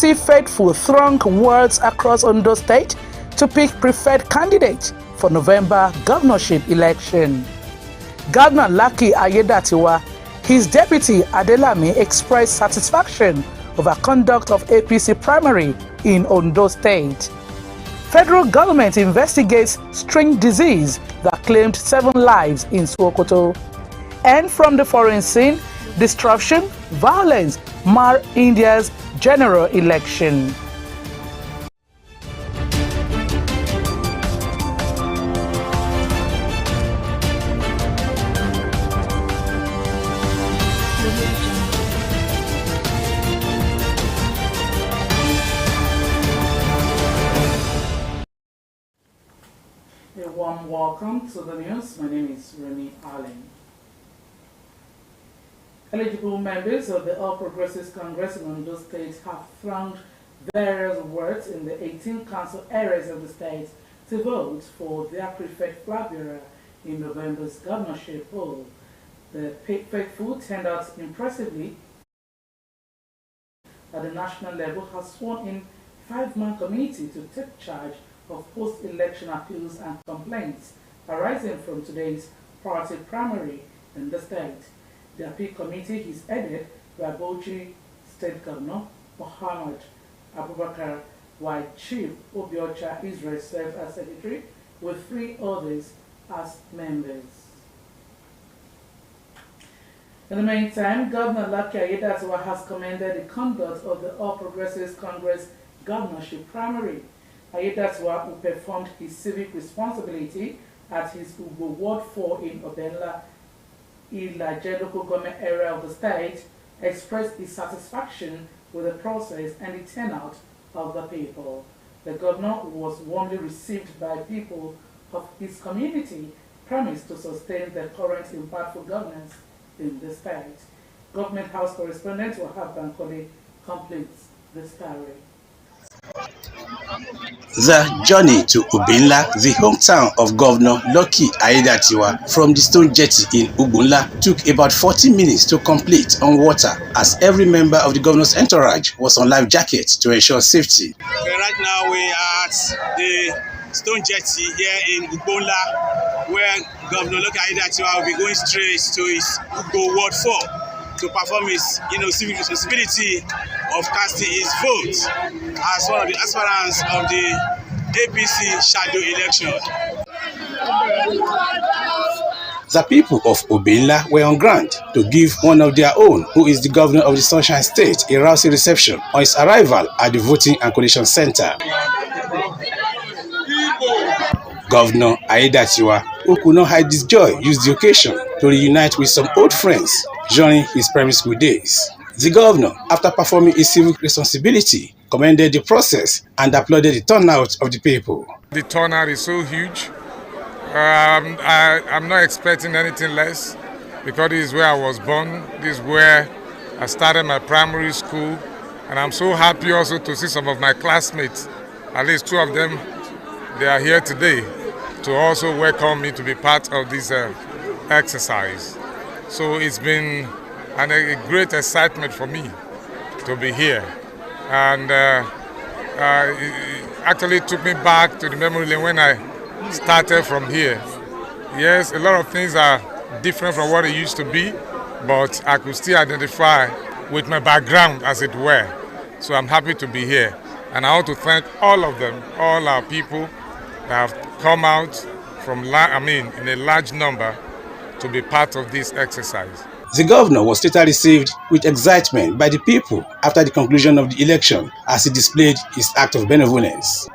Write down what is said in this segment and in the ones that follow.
APC faithful throng wards across Ondo State to pick preferred candidate for November governorship election. Governor Lucky Ayedatiwa, his deputy Adelami expressed satisfaction over conduct of APC primary in Ondo State. Federal government investigates strange disease that claimed 7 lives in Sokoto. And from the foreign scene, disruption, violence mar India's general election. A warm welcome to the news. My name is Remy Allen. Eligible members of the All Progressives Congress in Ondo State have thronged various wards in the 18 council areas of the state to vote for their preferred flag bearer in November's governorship poll. The faithful turned out impressively at the national level, has sworn in 5-man committee to take charge of post-election appeals and complaints arising from today's party primary in the state. The appeal committee is headed by Bauchi State Governor Muhammad Abubakar, while Chief Obiocha Israel served as secretary, with 3 others as members. In the meantime, Governor Lucky Ayedatiwa has commended the conduct of the All Progressives Congress governorship primary. Ayedatiwa, who performed his civic responsibility at his Ugbo Ward 4 in Obenla, Ilaje local government area of the state, expressed his satisfaction with the process and the turnout of the people. The governor was warmly received by people of his community, promised to sustain the current impactful governance in the state. Government House correspondent Wahab Bankole completes the story. The journey to Ubinla, the hometown of Governor Lucky Ayedatiwa from the Stone Jetty in Ubunla, took about 40 minutes to complete on water, as every member of the governor's entourage was on life jackets to ensure safety. Right now we are at the Stone Jetty here in Ubunla, where Governor Lucky Ayedatiwa will be going straight to his Ugbo Ward 4 to perform his civic responsibility of casting his vote as one of the aspirants of the APC shadow election. The people of Ubinla were on ground to give one of their own, who is the governor of the Sunshine State, a rousing reception on his arrival at the Voting and Collation Center. Governor Ayedatiwa, who could not hide his joy, used the occasion to reunite with some old friends during his primary school days. The governor, after performing his civic responsibility, commended the process and applauded the turnout of the people. The turnout is so huge. I'm not expecting anything less, because this is where I was born, this is where I started my primary school, and I'm so happy also to see some of my classmates, at least 2 of them, they are here today to also welcome me to be part of this exercise. So it's been a great excitement for me to be here. And it actually took me back to the memory lane when I started from here. Yes, a lot of things are different from what it used to be, but I could still identify with my background, as it were. So I'm happy to be here. And I want to thank all of them, all our people that have come out from, in a large number to be part of this exercise. The governor was later received with excitement by the people after the conclusion of the election, as he displayed his act of benevolence.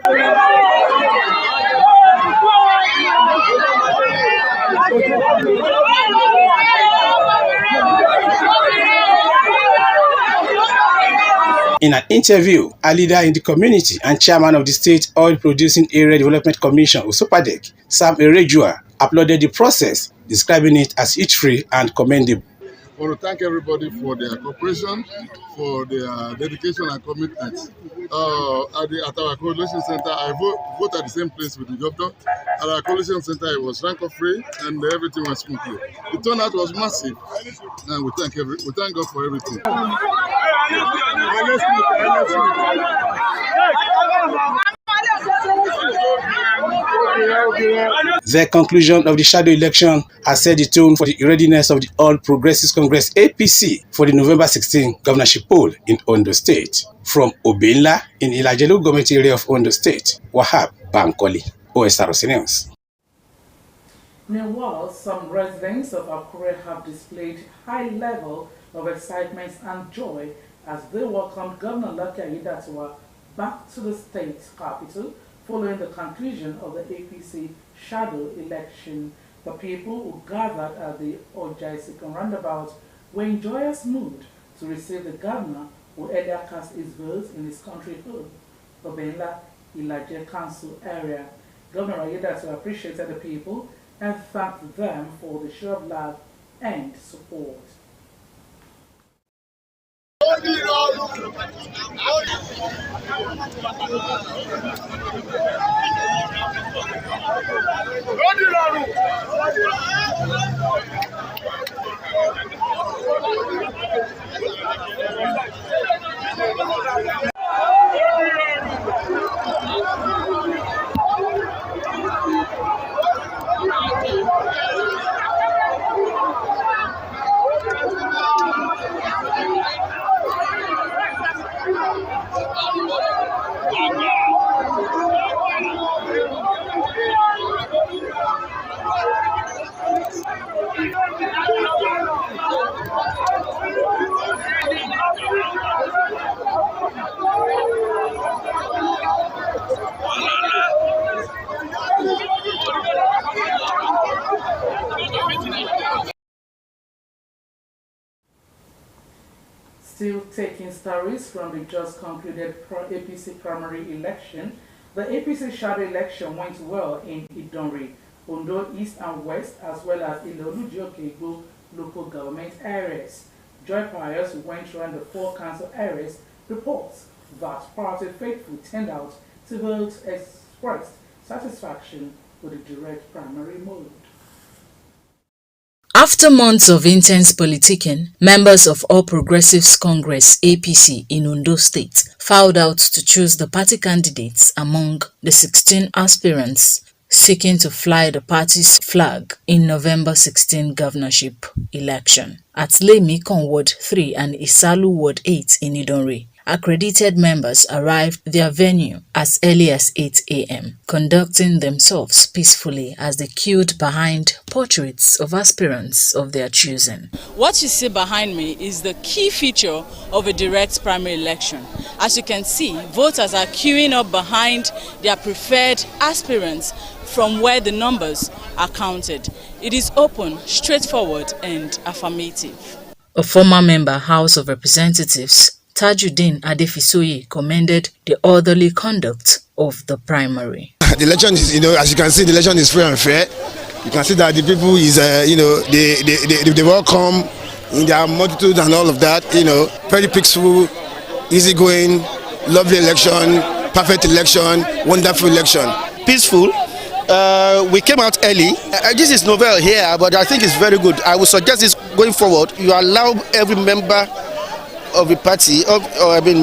In an interview, a leader in the community and chairman of the State Oil Producing Area Development Commission, Usopadek, Sam Erejua, applauded the process, describing it as free and commendable. I want to thank everybody for their cooperation, for their dedication and commitment. At our coalition center, I vote at the same place with the governor. At our coalition center, it was rancor-free and everything was smoothly. The turnout was massive, and we thank God for everything. The conclusion of the shadow election has set the tone for the readiness of the All Progressives Congress (APC) for the November 16 governorship poll in Ondo State. From Obenla in Ilajelu government area of Ondo State, Wahab Bankole, Osrc News. Meanwhile, some residents of Akure have displayed high level of excitement and joy as they welcomed Governor Lucky Aiyedatiwa back to the state capital following the conclusion of the APC shadow election. The people who gathered at the Ojaisikan roundabout were in joyous mood to receive the governor who earlier cast his votes in his country home, Obenla Ilaje Council area. Governor Aiyedatiwa appreciated the people and thanked them for the show of love and support. Still taking stories from the just concluded APC primary election, the APC shadow election went well in Idonri, Ondo East and West, as well as Ilolu-Okigbo local government areas. Joy Pius, who went around the 4 council areas, reports that party faithful turned out to vote expressed satisfaction with the direct primary mode. After months of intense politicking, members of All Progressives Congress (APC) in Ondo State filed out to choose the party candidates among the 16 aspirants seeking to fly the party's flag in November 16 governorship election. At Lemikon Ward 3 and Isalu Ward 8 in Idonri, accredited members arrived their venue as early as 8 a.m., conducting themselves peacefully as they queued behind portraits of aspirants of their choosing. What you see behind me is the key feature of a direct primary election. As you can see, voters are queuing up behind their preferred aspirants from where the numbers are counted. It is open, straightforward, and affirmative. A former member, House of Representatives, Tajuddin Adefisoye, commended the orderly conduct of the primary. The election is, as you can see, the election is free and fair. You can see that the people is, they all come in their multitude and all of that, very peaceful, easygoing, lovely election, perfect election, wonderful election. Peaceful. We came out early. This is novel here, but I think it's very good. I would suggest this going forward. You allow every member of the party,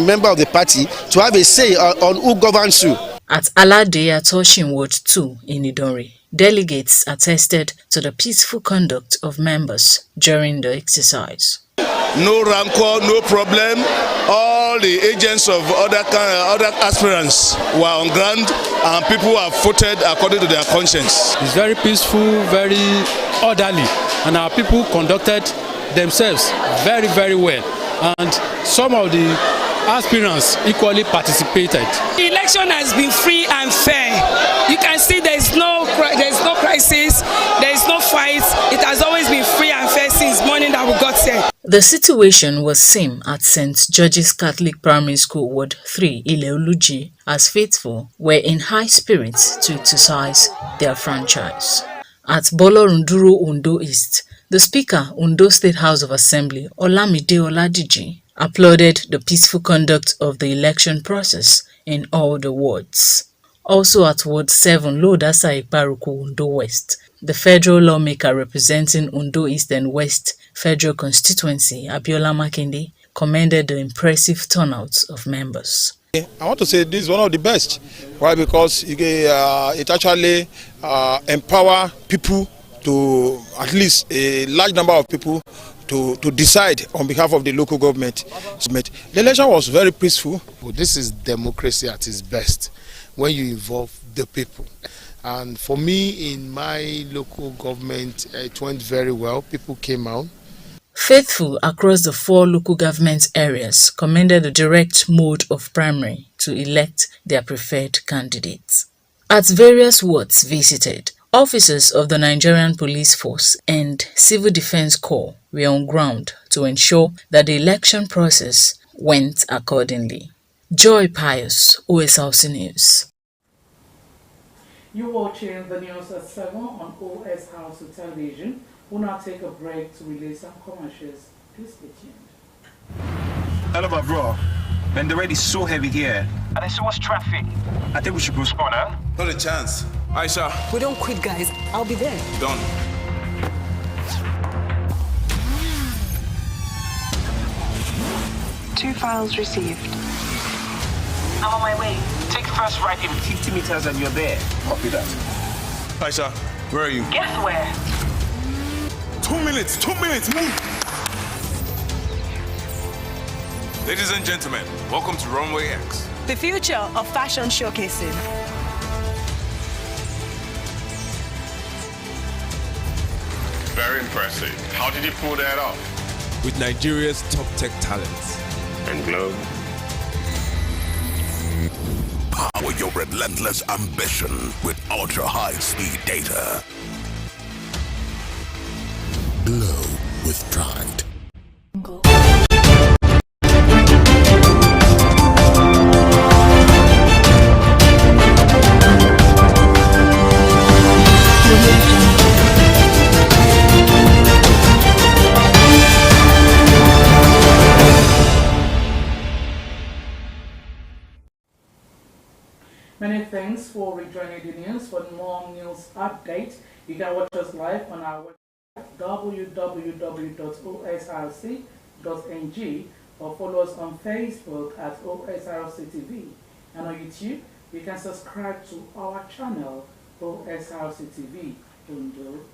member of the party, to have a say on who governs you. At Alade Atoshin Ward 2 in Idonri, delegates attested to the peaceful conduct of members during the exercise. No rancor, no problem. All the agents of other aspirants were on ground, and people have voted according to their conscience. It's very peaceful, very orderly, and our people conducted themselves very, very well. And some of the aspirants equally participated. The election has been free and fair. You can see there is no crisis, there is no fight. It has always been free and fair since morning that we got here. The situation was same at St. George's Catholic Primary School Ward 3, Ileoluji, as faithful were in high spirits to exercise their franchise. At Bolorunduru Ondo East, the Speaker, Ondo State House of Assembly, Olamide Oladiji, applauded the peaceful conduct of the election process in all the wards. Also at Ward 7, Lodasa Iparuku, Ondo West, the federal lawmaker representing Ondo East and West Federal Constituency, Abiola Makinde, commended the impressive turnout of members. I want to say this is one of the best. Why? Because it actually empower people to, at least a large number of people, to decide on behalf of the local government. The election was very peaceful. Well, this is democracy at its best, when you involve the people. And for me, in my local government, it went very well. People came out. Faithful across the 4 local government areas commended the direct mode of primary to elect their preferred candidates. At various wards visited, officers of the Nigerian Police Force and Civil Defense Corps were on ground to ensure that the election process went accordingly. Joy Pius, OSRC News. You're watching the news at 7 on Osrc television. We'll now take a break to release some commercials. Please stay tuned. Hello, my bro. Man, the rain is so heavy here. And there's so much traffic. I think we should postpone, huh? Not a chance. Aisha. We don't quit, guys. I'll be there. Done. Two files received. I'm on my way. Take first right in 50 meters and you're there. Copy that. Aisha, where are you? Guess where? 2 minutes. 2 minutes. Move. Ladies and gentlemen, welcome to Runway X. The future of fashion showcasing. Very impressive. How did you pull that off? With Nigeria's top tech talents. And Globe. Power your relentless ambition with ultra-high-speed data. Glow with pride. Many thanks for rejoining the news. For more news updates, you can watch us live on our website www.osrc.ng or follow us on Facebook at OSRC TV. And on YouTube, you can subscribe to our channel OSRC TV Undo.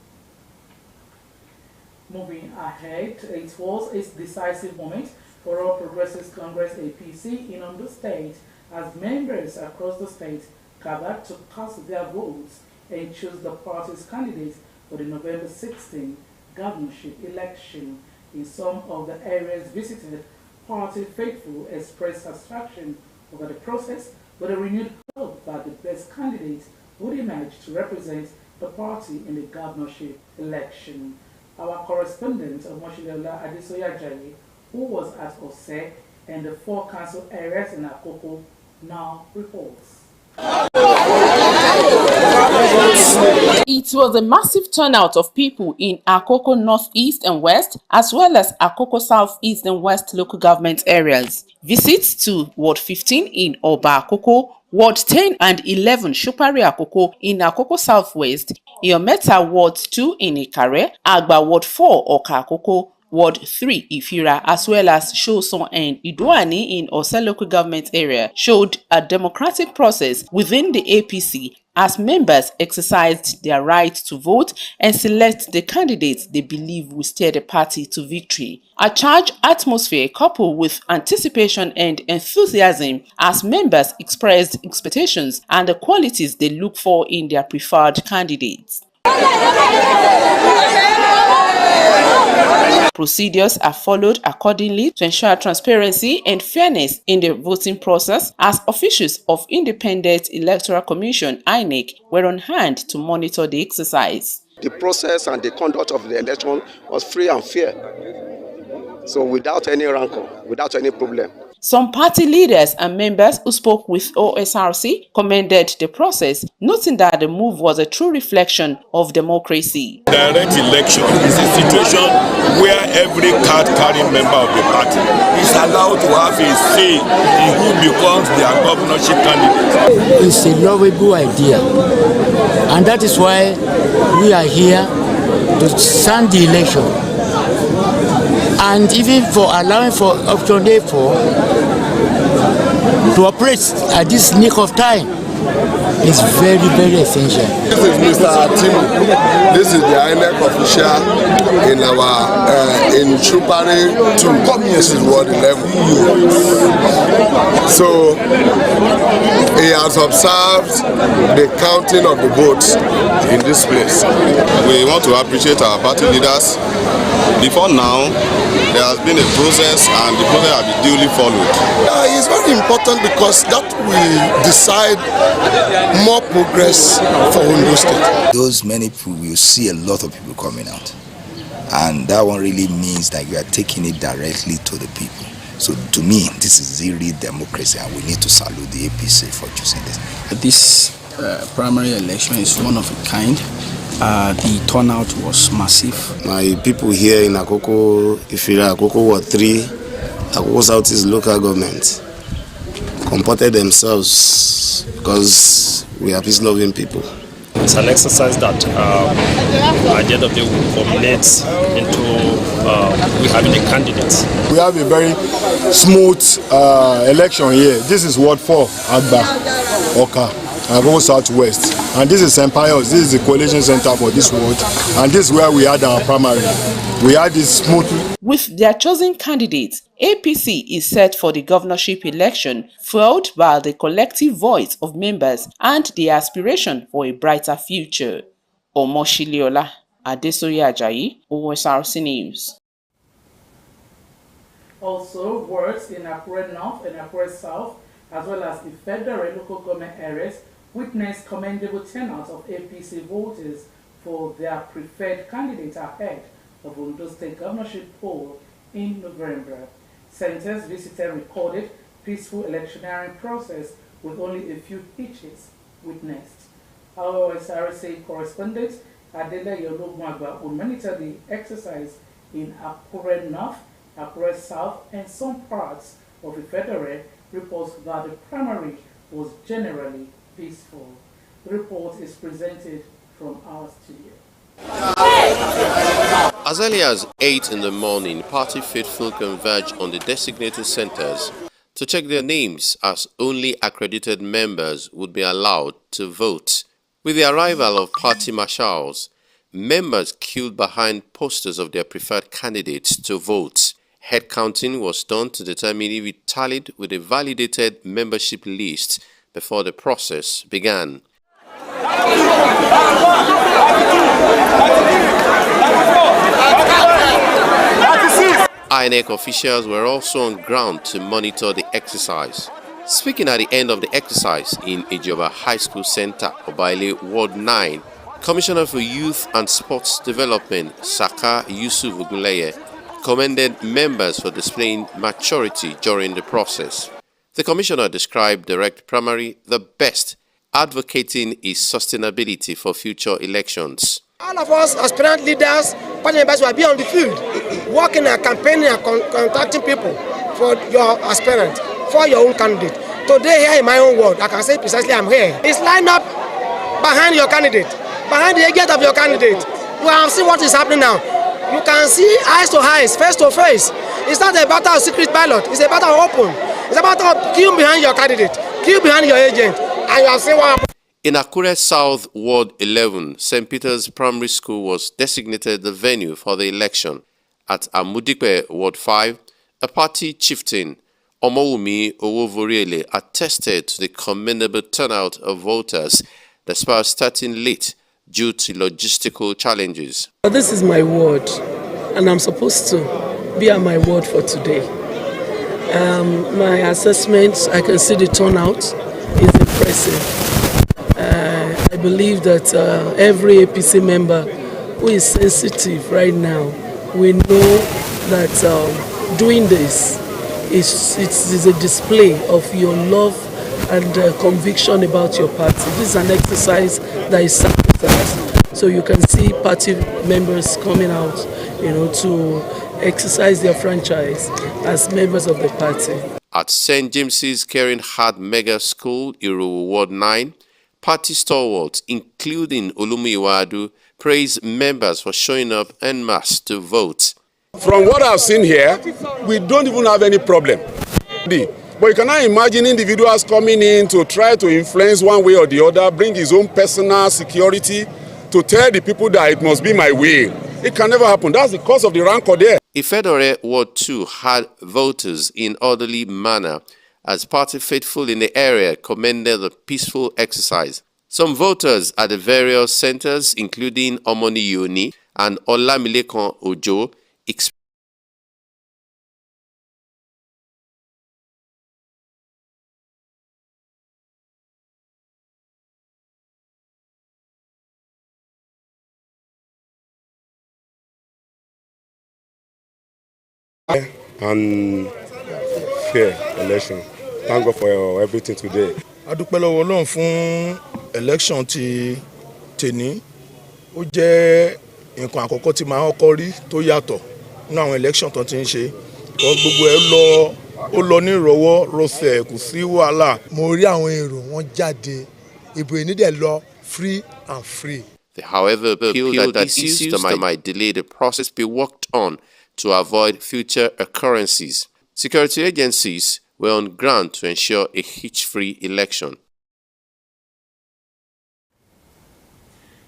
Moving ahead, it was a decisive moment for All Progressives Congress APC in Ondo State as members across the state gathered to cast their votes and choose the party's candidates for the November 16 governorship election. In some of the areas visited, party faithful expressed satisfaction over the process, with a renewed hope that the best candidates would emerge to represent the party in the governorship election. Our correspondent, Moshilola Adesoyajayi, who was at Osrc and the 4 council areas in Akoko, now reports. It was a massive turnout of people in Akoko Northeast and West, as well as Akoko Southeast and West local government areas. Visits to Ward 15 in Oba Akoko, Ward 10 and 11 Shupari Akoko in Akoko Southwest, Iometa Ward 2 in Ikare, Agba Ward 4 Oka Akoko, Ward 3 Ifira, as well as Shoson and Idoani in Ose local government area, showed a democratic process within the APC as members exercised their right to vote and select the candidates they believe will steer the party to victory. A charged atmosphere coupled with anticipation and enthusiasm as members expressed expectations and the qualities they look for in their preferred candidates. Procedures are followed accordingly to ensure transparency and fairness in the voting process, as officials of Independent Electoral Commission (INEC) were on hand to monitor the exercise. The process and the conduct of the election was free and fair, so without any rancor, without any problem. Some party leaders and members who spoke with OSRC commended the process, noting that the move was a true reflection of democracy. Direct election is a situation where every card-carrying member of the party is allowed to have a say in who becomes their governorship candidate. It's a lovable idea, and that is why we are here to stand the election And even for allowing for option A4 to operate at this nick of time is very, very essential. This is Mr. Atimu. This is the INEC official in our in Chupari 2. This is Ward 11. So he has observed the counting of the votes in this place. We want to appreciate our party leaders. Before now, there has been a process and the process has been duly followed. It's very important because that will decide more progress for Ondo State. Those many people, will see a lot of people coming out. And that one really means that you are taking it directly to the people. So to me, this is really democracy and we need to salute the APC for choosing this. This primary election is one of a kind. The turnout was massive. My people here in Akoko, Akoko Ward 3, Akoko Southeast local government comported themselves because we are peace-loving people. It's an exercise that at the end of the day will culminate into we having a candidate. We have a very smooth election here. This is Ward 4, Agba, Oka, Akoko Southwest. And this is St. Pius. This is the coalition center for this ward. And this is where we had our primary. We had this smooth. With their chosen candidates, APC is set for the governorship election, fueled by the collective voice of members and the aspiration for a brighter future. Omoshiliola Adesoye Ajayi, Osrc News. Also, wards in Akure North and Akure South, as well as the federal local government areas, witnessed commendable turnout of APC voters for their preferred candidate ahead of Ondo State governorship poll in November. Centers visited recorded peaceful electioneering process with only a few hitches witnessed. Our Osrc correspondent Adela Yologwagba will monitor the exercise in Akure North, Akure South, and some parts of the federal. Reports that the primary was generally peaceful. The report is presented from our studio. As early as 8 in the morning, party faithful converge on the designated centers to check their names, as only accredited members would be allowed to vote. With the arrival of party marshals, members queued behind posters of their preferred candidates to vote. Head counting was done to determine if it tallied with a validated membership list before the process began. INEC officials were also on ground to monitor the exercise. Speaking at the end of the exercise in Ijoba High School Center, Obaile, Ward 9, Commissioner for Youth and Sports Development, Saka Yusuf Ogunleye, commended members for displaying maturity during the process. The commissioner described direct primary the best, advocating its sustainability for future elections. All of us aspirant leaders, party members will be on the field, working and campaigning and contacting people for your aspirant, for your own candidate. Today here in my own ward, I can say precisely I'm here. It's lined up behind your candidate, behind the agent of your candidate. You have seen what is happening now. You can see eyes to eyes, face to face. It's not a battle of secret ballot. It's a battle of open. It's a battle of queue behind your candidate, queue behind your agent, and you have seen what happened. In Akure South Ward 11, St. Peter's Primary School was designated the venue for the election. At Amudipe Ward 5, a party chieftain, Omowumi Owovoriele, attested to the commendable turnout of voters despite starting late due to logistical challenges. This is my ward, and I'm supposed to be at my ward for today. My assessment, I can see the turnout is impressive. I believe that every APC member who is sensitive right now, we know that doing this is a display of your love and conviction about your party. This is an exercise that is sacrosanct. So you can see party members coming out, to exercise their franchise as members of the party. At St. James's Caring Heart Mega School, Irowo Ward 9, party stalwarts, including Olumiwadu, praised members for showing up en masse to vote. From what I've seen here, we don't even have any problem. But you cannot imagine individuals coming in to try to influence one way or the other, bring his own personal security, to tell the people that it must be my way. It can never happen. That's the cause of the rancor there. Ifedore Ward 2 had voters in orderly manner as party faithful in the area commended the peaceful exercise. Some voters at the various centers, including Omoni Yoni and Olamilekan Ojo, and fair election. Thank God for everything today. A dúpẹ́ lọ́wọ́ Ọlọ́run fún election ti tèní. Ó jẹ́ nǹkan àkọ́kọ́ tí màá kọ́kọ́ rí tó yàtọ̀ nínú àwọn election tó ti ń ṣe. Gbogbo ẹ̀ ó lọ ní ìrọ̀wọ́ rọsẹ̀, kò sí wàhálà. Mo rí àwọn èrò wọn jáde, ìbò ìní dẹ̀ lọ free and free. They, however, appealed that issues that might delay the process be worked on to avoid future occurrences. Security agencies were on ground to ensure a hitch-free election.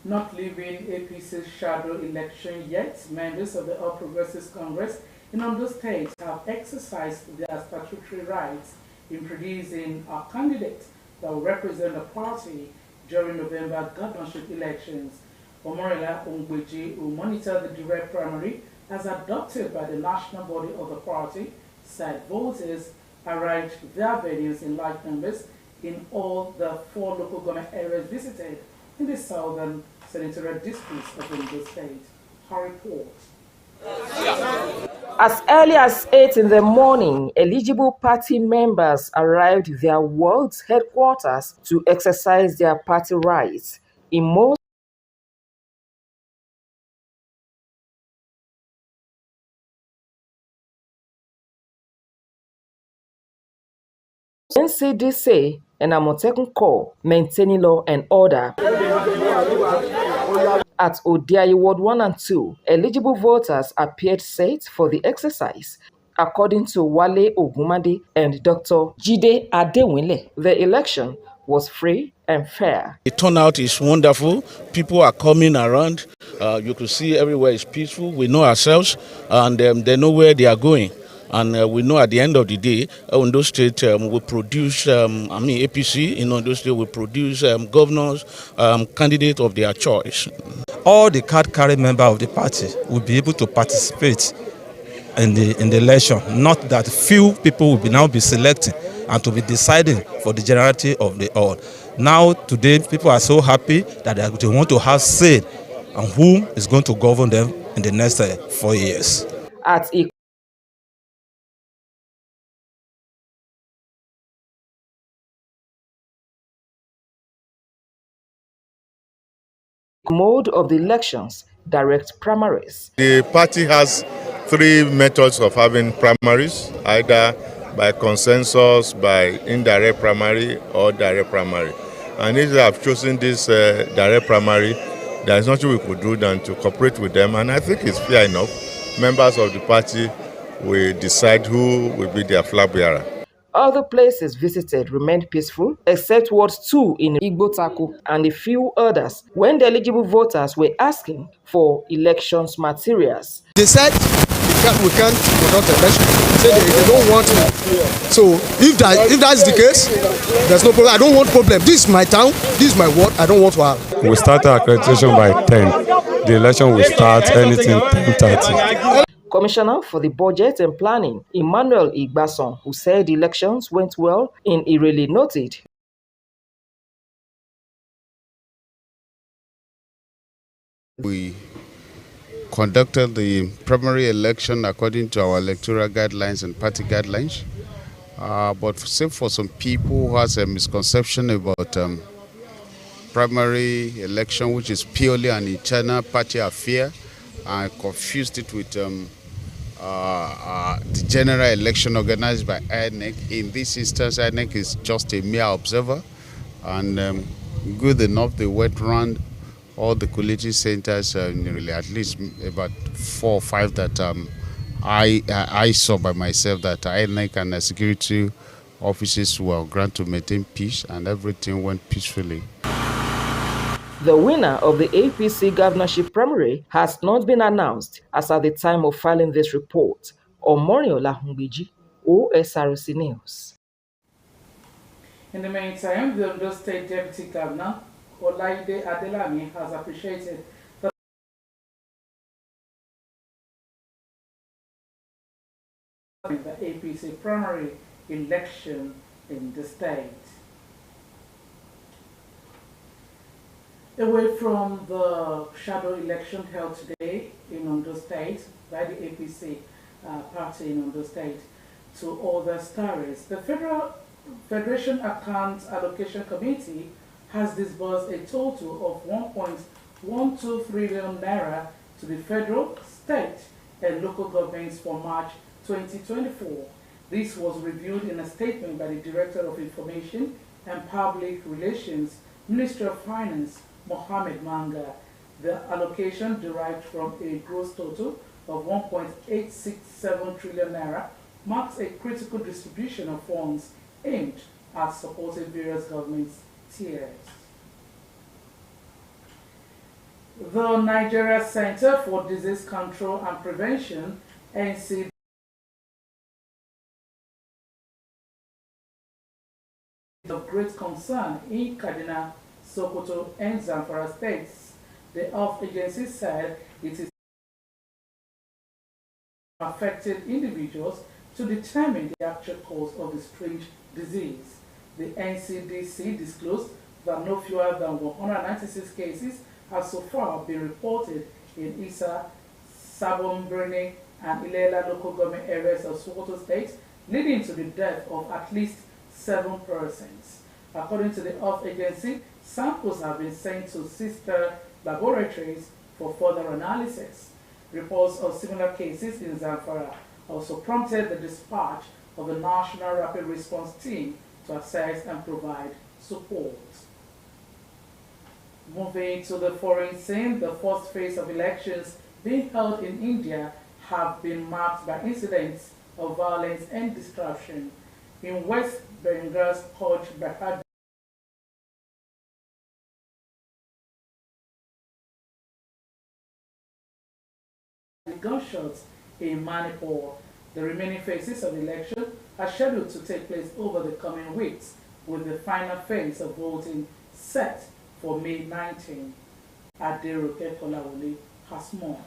Not leaving APC's shadow election yet, members of the All Progressives Congress in Ondo State have exercised their statutory rights in producing a candidate that will represent the party during November governorship elections. Omorila Ongbeji, who monitored the direct primary as adopted by the national body of the party, said voters arrived their venues in large numbers in all the 4 local government areas visited in the southern senatorial districts of Ondo State. Her report. As early as 8 in the morning, eligible party members arrived their ward's headquarters to exercise their party rights. In most NCDC and Amotekun Corps maintaining law and order. At Odiaye Ward 1 and 2, eligible voters appeared set for the exercise. According to Wale Ogumade and Dr. Jide Adewinle, the election was free and fair. The turnout is wonderful. People are coming around. You can see everywhere is peaceful. We know ourselves, and they know where they are going. And we know at the end of the day, Ondo State will produce, APC in Ondo State will produce governors, candidates of their choice. All the card-carrying members of the party will be able to participate in the election. Not that few people will now be selecting and to be deciding for the generality of the all. Now, today, people are so happy that they want to have say on who is going to govern them in the next 4 years. At mode of the elections, direct primaries. The party has 3 methods of having primaries, either by consensus, by indirect primary, or direct primary. And if they have chosen this direct primary, there is nothing we could do than to cooperate with them, and I think it's fair enough. Members of the party will decide who will be their flag bearer. Other places visited remained peaceful, except Ward 2 in Igbotaku and a few others, when the eligible voters were asking for elections materials. They said we can't conduct election. They said they don't want it. So if that's the case, there's no problem. I don't want problem. This is my town. This is my ward. I don't want to have. We start our accreditation by 10. The election will start anything 10:30. Commissioner for the Budget and Planning, Emmanuel Igbason, who said the elections went well in Irele, noted. We conducted the primary election according to our electoral guidelines and party guidelines. But save for some people who has a misconception about primary election, which is purely an internal party affair, and confused it with the general election organized by INEC. In this instance, INEC is just a mere observer, and good enough they went around all the college centers, really at least about 4 or 5 that I saw by myself that INEC and the security officers were granted to maintain peace, and everything went peacefully. The winner of the APC governorship primary has not been announced as at the time of filing this report. Omoriola Humbiji, Osrc News. In the meantime, the Ondo State Deputy Governor, Olaide Adelami, has appreciated the APC primary election in the state. Away from the shadow election held today in Ondo State by the APC party in Ondo State to other stories, the Federation Accounts Allocation Committee has disbursed a total of 1.12 trillion naira to the federal, state, and local governments for March 2024. This was reviewed in a statement by the Director of Information and Public Relations, Ministry of Finance, Mohammed Manga. The allocation derived from a gross total of 1.867 trillion naira marks a critical distribution of funds aimed at supporting various government tiers. The Nigeria Center for Disease Control and Prevention, NCD, of great concern in Kaduna, Sokoto, and Zamfara states. The health agency said it is affected individuals to determine the actual cause of the strange disease. The NCDC disclosed that no fewer than 196 cases have so far been reported in Isa, Sabon Birni, and Ilela local government areas of Sokoto State, leading to the death of at least 7 persons. According to the health agency, samples have been sent to sister laboratories for further analysis. Reports of similar cases in Zamfara also prompted the dispatch of the National Rapid Response Team to assess and provide support. Moving to the foreign scene, the first phase of elections being held in India have been marked by incidents of violence and destruction. In West Bengal's Koch Bahad, gunshots in Manipur. The remaining phases of the election are scheduled to take place over the coming weeks, with the final phase of voting set for May 19. Aderoke Kolawole has more.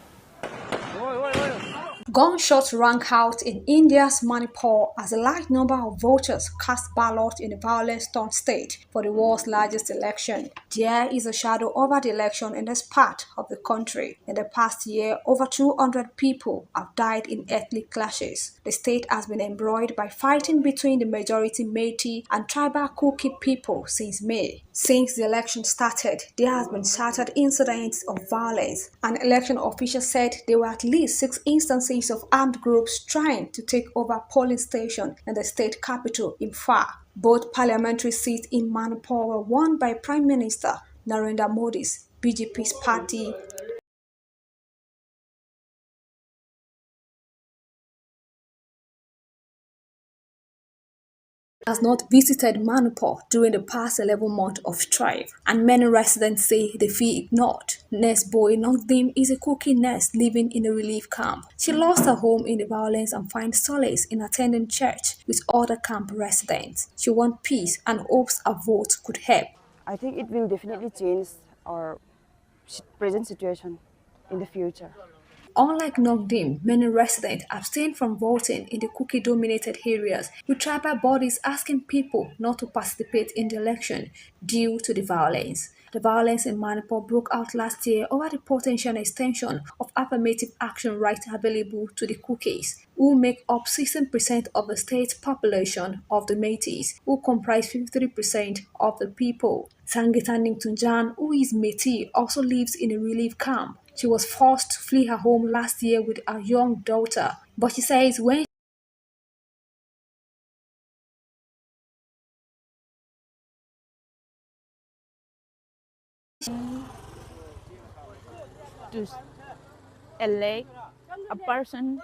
Gunshots rang out in India's Manipur as a large number of voters cast ballots in the violence-torn state for the world's largest election. There is a shadow over the election in this part of the country. In the past year, over 200 people have died in ethnic clashes. The state has been embroiled by fighting between the majority Metis and tribal Kuki people since May. Since the election started, there has been scattered incidents of violence. An election official said there were at least 6 instances of armed groups trying to take over polling stations in the state capital, Imphal. Both parliamentary seats in Manipur were won by Prime Minister Narendra Modi's BJP's party. Has not visited Manipur during the past 11 months of strife, and many residents say they feel ignored. Nurse Boy Nongdim is a cooking nurse living in a relief camp. She lost her home in the violence and finds solace in attending church with other camp residents. She wants peace and hopes a vote could help. I think it will definitely change our present situation in the future. Unlike Nongdim, many residents abstain from voting in the Kuki-dominated areas, with tribal bodies asking people not to participate in the election due to the violence. The violence in Manipur broke out last year over the potential extension of affirmative action rights available to the Kukis, who make up 16% of the state's population of the Metis, who comprise 53% of the people. Sangita Ningtunjan, who is Métis, also lives in a relief camp. She was forced to flee her home last year with her young daughter, but she says when to elect a person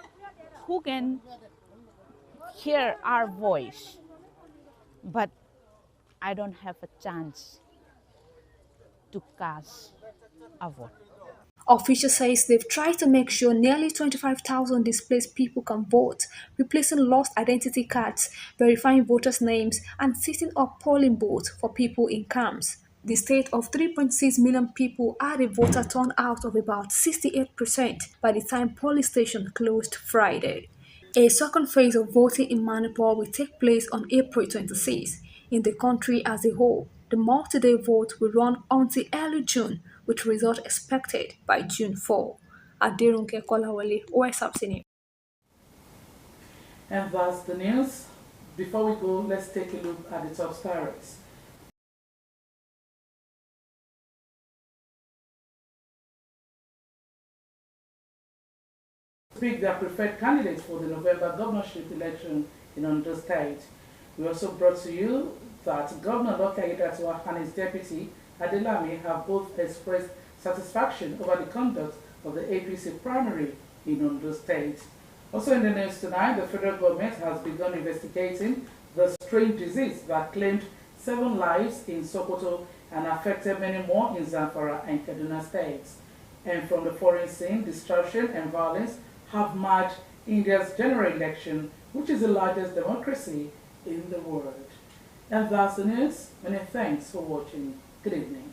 who can hear our voice, but I don't have a chance to cast a vote. Officials say they've tried to make sure nearly 25,000 displaced people can vote, replacing lost identity cards, verifying voters' names, and setting up polling booths for people in camps. The state of 3.6 million people had a voter turnout of about 68% by the time polling stations closed Friday. A second phase of voting in Manipur will take place on April 26. In the country as a whole, the multi-day vote will run until early June, with results expected by June 4. Adirunke Kolawole, Osrc News. And that's the news. Before we go, let's take a look at the top stories. Pick their preferred candidates for the November governorship election in Ondo State. We also brought to you that Governor Dr. Aiyedatiwa and his deputy Adelami have both expressed satisfaction over the conduct of the APC primary in Ondo State. Also in the news tonight, the federal government has begun investigating the strange disease that claimed 7 lives in Sokoto and affected many more in Zamfara and Kaduna states. And from the foreign scene, destruction and violence have marred India's general election, which is the largest democracy in the world. And that's the news. Many thanks for watching. Good evening.